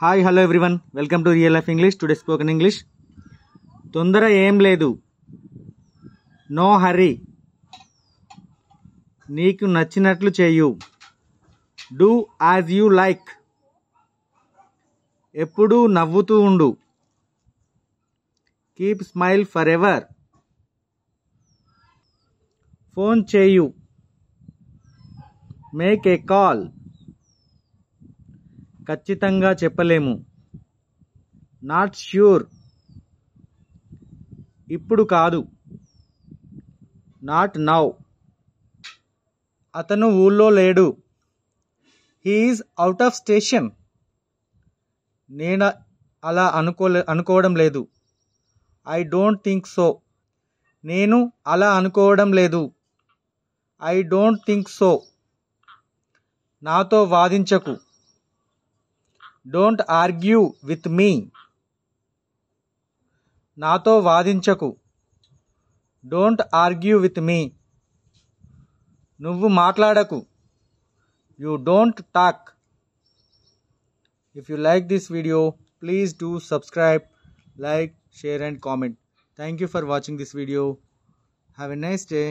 Hi hello everyone, welcome to real life English. Today spoken English. తొందర ఏం లేదు, no హరీ. నీకు నచ్చినట్లు చేయు, డూ యాజ్ యూ లైక్. ఎప్పుడూ నవ్వుతూ ఉండు, keep smile for ever. Phone చేయు, మేక్ ఏ కాల్. ఖచ్చితంగా చెప్పలేము, నాట్ ష్యూర్. ఇప్పుడు కాదు, నాట్ నౌ. అతను ఊళ్ళో లేడు, he is out of station. నేను అలా అనుకోవడం లేదు, ఐ డోంట్ థింక్ సో. నేను అలా అనుకోవడం లేదు, ఐ డోంట్ థింక్ సో. నాతో వాదించకు, డోంట్ ఆర్గ్యూ విత్ మీ. నాతో వాదించకు, డోంట్ ఆర్గ్యూ విత్ మీ. నువ్వు మాట్లాడకు, you don't talk. If you like this video, please do subscribe, like, share and comment. Thank you for watching this video. Have a nice day.